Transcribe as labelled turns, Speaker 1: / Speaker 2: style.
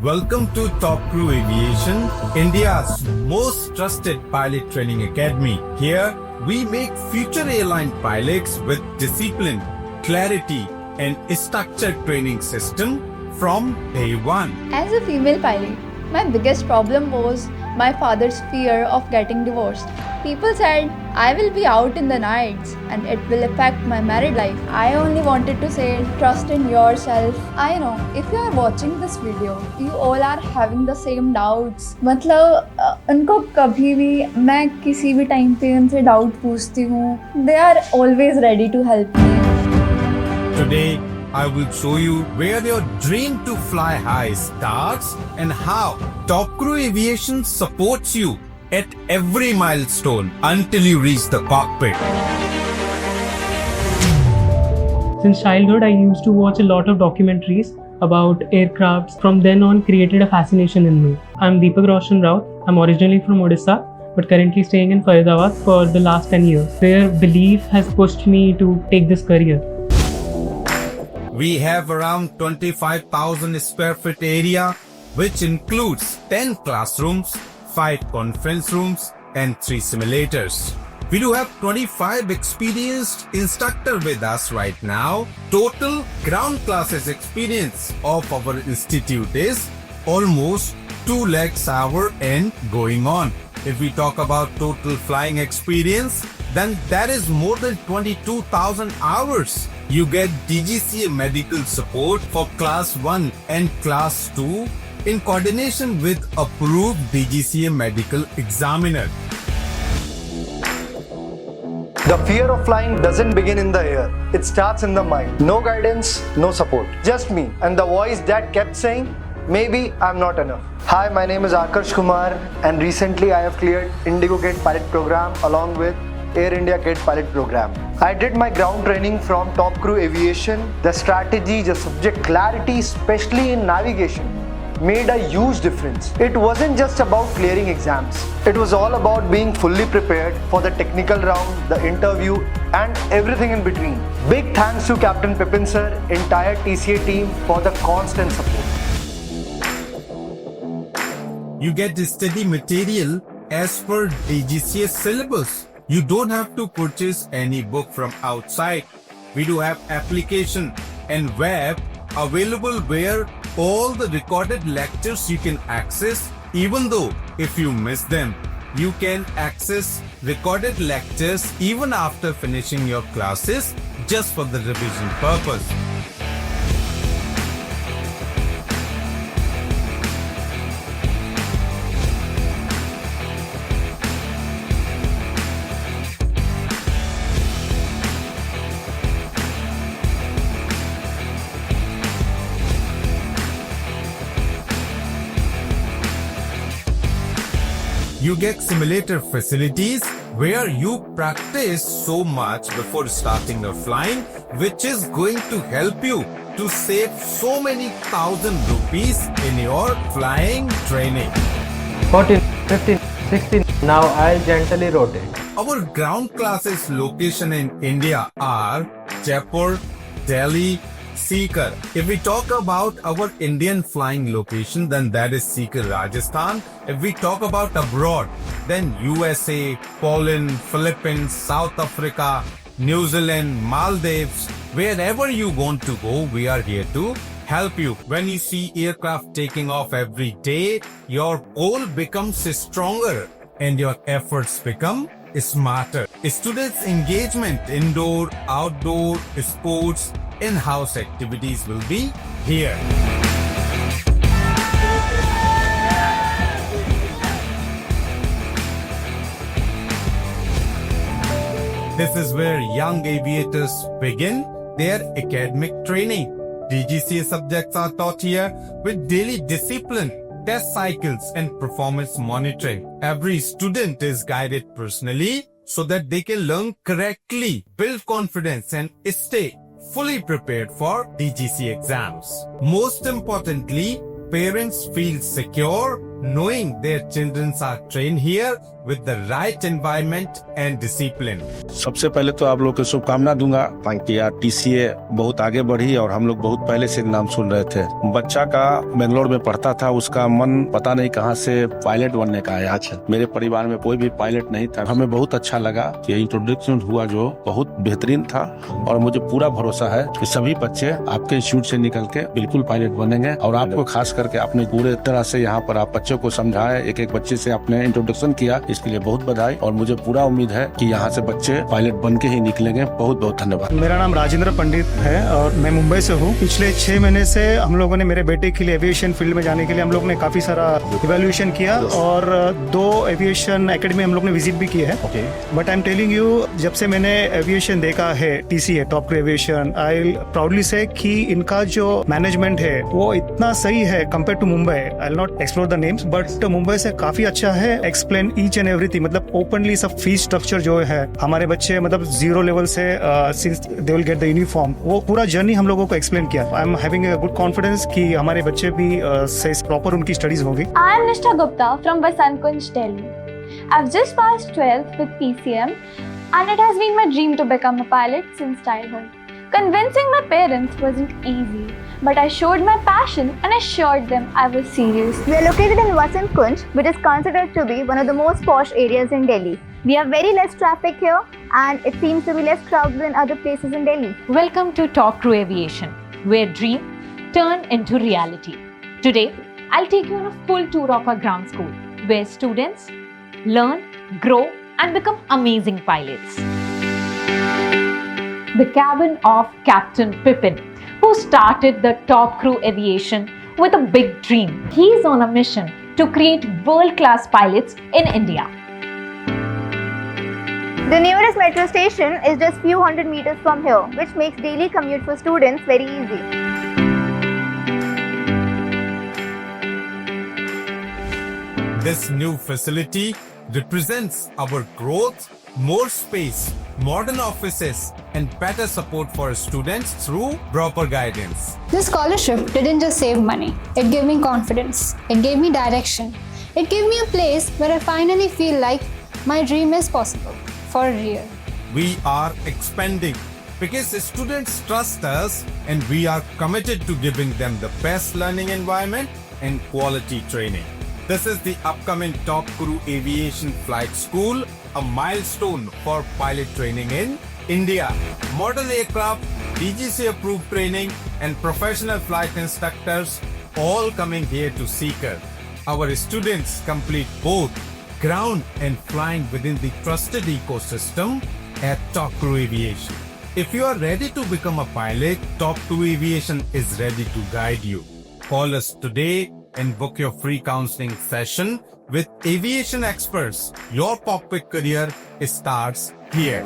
Speaker 1: Welcome to Top Crew Aviation, India's most trusted pilot training academy. Here, we make future airline pilots with discipline, clarity, and a structured training system from day one.
Speaker 2: As a female pilot, my biggest problem was my father's fear of getting divorced. People said I will be out in the nights and it will affect my married life. I only wanted to say trust in yourself. I know if you are watching this video, you all are having the same doubts. मतलब उनको कभी भी मैं किसी भी time पे उनसे doubt पूछती हूँ. They are always ready to help me.
Speaker 1: Today, I will show you where your dream to fly high starts and how Top Crew Aviation supports you at every milestone until you reach the cockpit.
Speaker 3: Since childhood, I used to watch a lot of documentaries about aircrafts. From then on, created a fascination in me. I'm Deepak Roshan Raut. I'm originally from Odisha, but currently staying in Faridabad for the last 10 years. Their belief has pushed me to take this career.
Speaker 1: We have around 25,000 square foot area, which includes 10 classrooms, 5 conference rooms, and 3 simulators. We do have 25 experienced instructors with us right now. Total ground classes experience of our institute is almost 2 lakhs hour and going on. If we talk about total flying experience, then that is more than 22,000 hours. You get DGCA medical support for class 1 and class 2 in coordination with approved DGCA medical examiner.
Speaker 4: The fear of flying doesn't begin in the air. It starts in the mind. No guidance, no support. Just me and the voice that kept saying, maybe I'm not enough. Hi, my name is Akarsh Kumar and recently I have cleared Indigo Gate Pilot Program along with Air India Gate Pilot Program. I did my ground training from Top Crew Aviation. The strategy, the subject clarity, especially in navigation, made a huge difference. It wasn't just about clearing exams. It was all about being fully prepared for the technical round, the interview, and everything in between. Big thanks to Captain Pipin sir, entire TCA team for the constant support.
Speaker 1: You get the study material as per DGCA syllabus. You don't have to purchase any book from outside. We do have application and web available where all the recorded lectures you can access. Even though if you miss them, you can access recorded lectures even after finishing your classes just for the revision purpose. You get simulator facilities where you practice so much before starting your flying, which is going to help you to save so many thousand rupees in your flying training.
Speaker 5: 14, 15, 16. Now I'll gently rotate.
Speaker 1: Our ground classes location in India are Jaipur, Delhi, Sikar. If we talk about our Indian flying location, then that is Sikar, Rajasthan. If we talk about abroad, then USA, Poland, Philippines, South Africa, New Zealand, Maldives, wherever you want to go, we are here to help you. When you see aircraft taking off every day, your goal becomes stronger and your efforts become smarter. Students' engagement, indoor, outdoor, sports, in-house activities will be here. This is where young aviators begin their academic training. DGCA subjects are taught here with daily discipline, test cycles, and performance monitoring. Every student is guided personally so that they can learn correctly, build confidence, and stay fully prepared for DGCA exams. Most importantly, parents feel secure knowing their children are trained here with the right environment and discipline.
Speaker 6: सबसे पहले तो आप लोग को शुभकामना दूंगा कि यार TCA बहुत आगे बढ़ी और हम लोग बहुत पहले से नाम सुन रहे थे। बच्चा का बेंगलोर में पढ़ता था, उसका मन पता नहीं कहां से पायलट बनने का आया। मेरे परिवार में कोई भी पायलट नहीं था। हमें बहुत अच्छा लगा कि इंट्रोडक्शन हुआ जो बहुत बेहतरीन था और मुझे पूरा भरोसा है कि सभी बच्चे आपके इंस्टीट्यूट से निकल के बिल्कुल पायलट बनेंगे। और आपको खास करके आपने पूरे तरह से यहाँ पर आप बच्चों को समझाए, एक एक बच्चे से आपने इंट्रोडक्शन किया, इसके लिए बहुत बधाई। और मुझे पूरा उम्मीद है कि यहाँ से बच्चे पायलट बन के ही निकलेंगे। बहुत बहुत धन्यवाद।
Speaker 7: मेरा नाम राजेंद्र पंडित है और मैं मुंबई से हूँ। पिछले 6 महीने से हम लोगों ने मेरे बेटे के लिए एविएशन फील्ड में जाने के लिए हम लोग ने काफी सारा इवैल्यूएशन किया और 2 एविएशन एकेडमी हम लोग ने विजिट भी किया है। But I am telling you, जब से मैंने एविएशन देखा है TCA top to aviation, I proudly say कि इनका जो मैनेजमेंट है वो इतना सही है compare to Mumbai. I will not explore the names, but Mumbai से काफी अच्छा है। एक्सप्लेन ईच एंड एवरीथिंग, मतलब ओपनली सब फीस स्ट्रक्चर जो है हमारे बच्चे मतलब 0 लेवल से since they will get the uniform, वो पूरा जर्नी हम लोगों को एक्सप्लेन किया। I am having a good confidence कि हमारे बच्चे भी सही प्रॉपर उनकी स्टडीज होगी।
Speaker 2: I am Nishtha Gupta from Vasant Kunj, Delhi. I've just passed 12th with PCM and it has been my dream to become a pilot since childhood. Convincing my parents wasn't easy, but I showed my passion and assured them I was serious.
Speaker 8: We are located in Vasant Kunj, which is considered to be one of the most posh areas in Delhi. We have very less traffic here and it seems to be less crowded than other places in Delhi.
Speaker 9: Welcome to Talk Crew Aviation, where dream turn into reality. Today, I'll take you on a full tour of our ground school, where students learn, grow, and become amazing pilots. The cabin of Captain Pippin, who started the Top Crew Aviation with a big dream. He's on a mission to create world-class pilots in India.
Speaker 8: The nearest metro station is just few hundred meters from here, which makes daily commute for students very easy.
Speaker 1: This new facility represents our growth, more space, modern offices, and better support for students through proper guidance.
Speaker 10: This scholarship didn't just save money, it gave me confidence, it gave me direction, it gave me a place where I finally feel like my dream is possible, for real.
Speaker 1: We are expanding because the students trust us and we are committed to giving them the best learning environment and quality training. This is the upcoming Top Crew Aviation Flight School, a milestone for pilot training in India. Model aircraft, DGC approved training, and professional flight instructors all coming here to Seeker. Our students complete both ground and flying within the trusted ecosystem at Top Crew Aviation. If you are ready to become a pilot, Top Crew Aviation is ready to guide you. Call us today and book your free counseling session with aviation experts. Your cockpit career starts here.